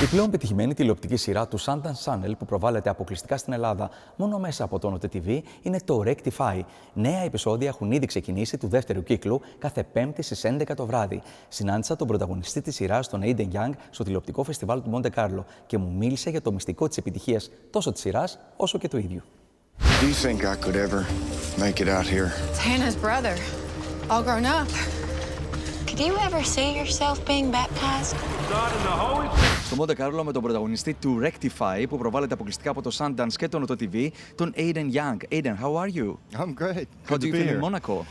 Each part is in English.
Η πλέον πετυχημένη τηλεοπτική σειρά του Sundance Channel που προβάλλεται αποκλειστικά στην Ελλάδα μόνο μέσα από το Monte TV είναι το Rectify. Νέα επεισόδια έχουν ήδη ξεκινήσει του δεύτερου κύκλου κάθε Πέμπτη στις 11 το βράδυ. Συνάντησα τον πρωταγωνιστή της σειράς, τον Aden στο τηλεοπτικό φεστιβάλ του Monte Carlo και μου μίλησε για το μυστικό της επιτυχίας τόσο της σειράς όσο και του ίδιου. Do you think I could ever make it out here? It's Hannah's brother, all grown up. Could you ever see yourself being baptized? Στο Monte Carlo με τον πρωταγωνιστή του Rectify που προβάλλεται αποκλειστικά από το Sundance και το Monte TV, τον Aden Young. Aden, how are you? I'm great. How do you feel in Monaco?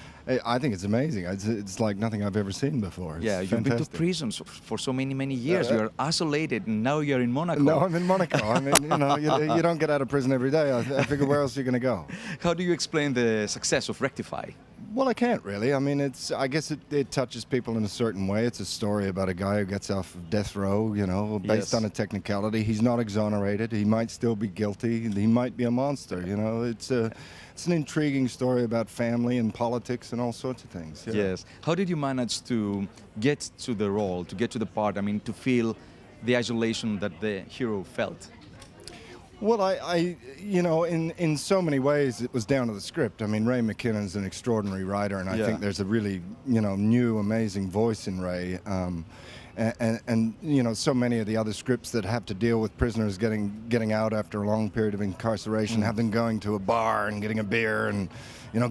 I think it's amazing. It's like nothing I've ever seen before. It's Yeah, you've been to prisons for so many years. You're isolated, and now you're in Monaco. No, I'm in Monaco. I mean, you don't get out of prison every day. I figure where else are you going to go? How do you explain the success of Rectify? Well, I can't really. I mean, I guess it touches people in a certain way. It's a story about a guy who gets off of death row, based on a technicality. He's not exonerated. He might still be guilty. He might be a monster, It's an intriguing story about family and politics and all sorts of things. Yeah. Yes. How did you manage to get to the role, to get to the part, to feel the isolation that the hero felt? Well, in so many ways, it was down to the script. I mean, Ray McKinnon's an extraordinary writer, and I think there's a really, new, amazing voice in Ray. And so many of the other scripts that have to deal with prisoners getting out after a long period of incarceration, have them going to a bar and getting a beer and,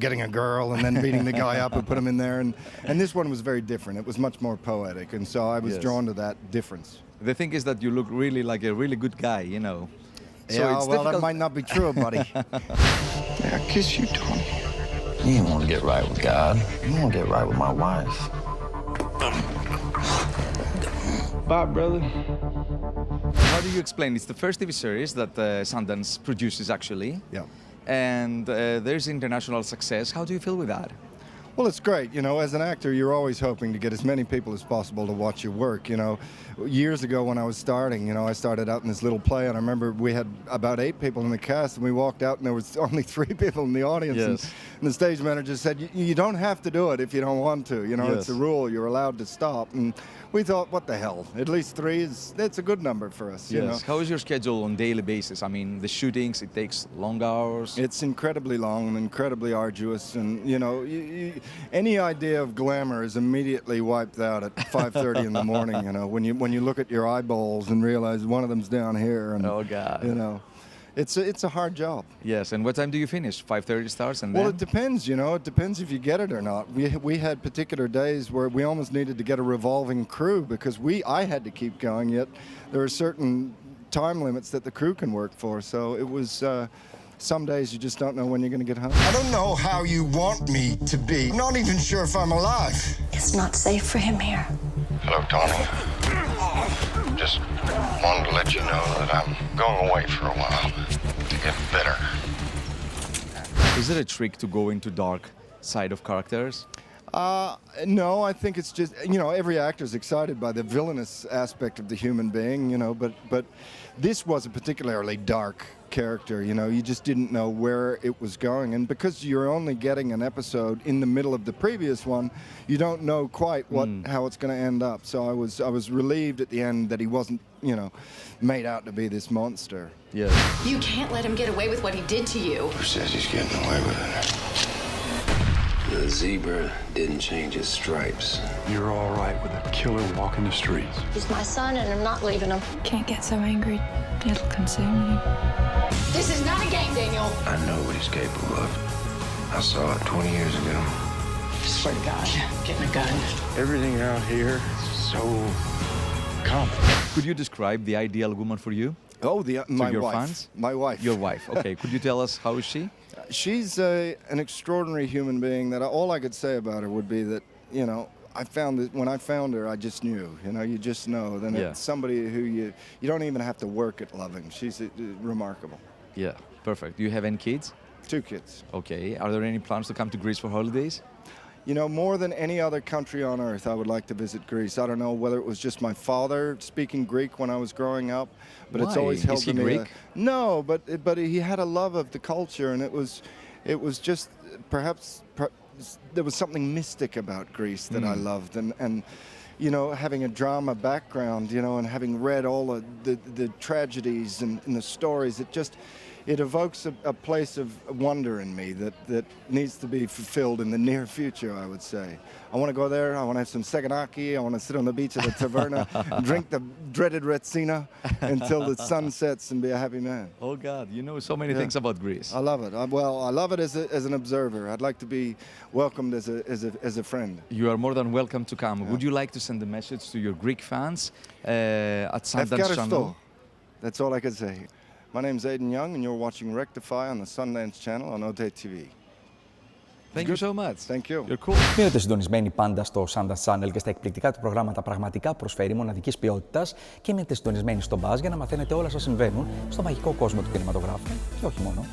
getting a girl and then beating the guy up and put him in there. And this one was very different. It was much more poetic, and so I was drawn to that difference. The thing is that you look really like a really good guy, So yeah, it's well, that might not be true, buddy. Yeah, kiss you, Tony. You don't want to get right with God. You want to get right with my wife. Bye, brother. How do you explain? It's the first TV series that Sundance produces, actually. Yeah. And there's international success. How do you feel with that? Well, it's great. As an actor, you're always hoping to get as many people as possible to watch your work. Years ago when I was starting, I started out in this little play, and I remember we had about 8 people in the cast, and we walked out and there was only 3 people in the audience. Yes. And the stage manager said, you don't have to do it if you don't want to. It's a rule. You're allowed to stop. And we thought, what the hell? At least 3 that's a good number for us. Yes. How is your schedule on a daily basis? The shootings, it takes long hours. It's incredibly long and incredibly arduous, and any idea of glamour is immediately wiped out at 5:30 in the morning. When you look at your eyeballs and realize one of them's down here, and oh God, it's a hard job. Yes. And what time do you finish? 5:30 starts, and Well, then? it depends. It depends if you get it or not. We had particular days where we almost needed to get a revolving crew because I had to keep going. Yet there are certain time limits that the crew can work for. So it was. Some days you just don't know when you're going to get home. I don't know how you want me to be. I'm not even sure if I'm alive. It's not safe for him here. Hello, Tony. Just wanted to let you know that I'm going away for a while to get better. Is it a trick to go into dark side of characters? No, I think it's just, every actor's excited by the villainous aspect of the human being, but this was a particularly dark character, you just didn't know where it was going. And because you're only getting an episode in the middle of the previous one, you don't know quite how it's going to end up. So I was relieved at the end that he wasn't, made out to be this monster. Yes. You can't let him get away with what he did to you. Who says he's getting away with it? The zebra didn't change his stripes. You're all right with a killer walking the streets. He's my son, and I'm not leaving him. Can't get so angry. It'll consume you. This is not a game, Daniel. I know what he's capable of. I saw it 20 years ago. Swear to God, getting a gun. Everything out here is so common. Could you describe the ideal woman for you? Oh, my your wife. fans? My wife. Your wife. Okay. Could you tell us how is she? She's an extraordinary human being that all I could say about her would be that, I found that when I found her, I just knew, you just know. Then it's somebody who you don't even have to work at loving. She's remarkable. Yeah, perfect. Do you have any kids? 2 kids. Okay. Are there any plans to come to Greece for holidays? More than any other country on earth, I would like to visit Greece. I don't know whether it was just my father speaking Greek when I was growing up, but it's always held to me. Greek? No, but he had a love of the culture, and it was just perhaps there was something mystic about Greece that I loved, and you know, having a drama background, you know, and having read all of the tragedies and the stories, it evokes a place of wonder in me that needs to be fulfilled in the near future, I would say. I want to go there, I want to have some seganaki, I want to sit on the beach of the taverna, and drink the dreaded retsina until the sun sets and be a happy man. Oh God, you know so many things about Greece. I love it. I love it as an observer. I'd like to be welcomed as a friend. You are more than welcome to come. Would you like to send a message to your Greek fans at Sundance Channel? That's all I can say. My name's Aden Young, and you're watching Rectify on the Sundance Channel on Monte TV. Thank you so much. Thank you. You're cool. Μείνετε συντονισμένοι πάντα στο Sundance Channel και στα εκπληκτικά του προγράμματα πραγματικά προσφέρει μοναδικής ποιότητας και μείνετε συντονισμένοι στο Buzz για να μαθαίνετε όλα όσα συμβαίνουν στο μαγικό κόσμο του κινηματογράφου και όχι μόνο.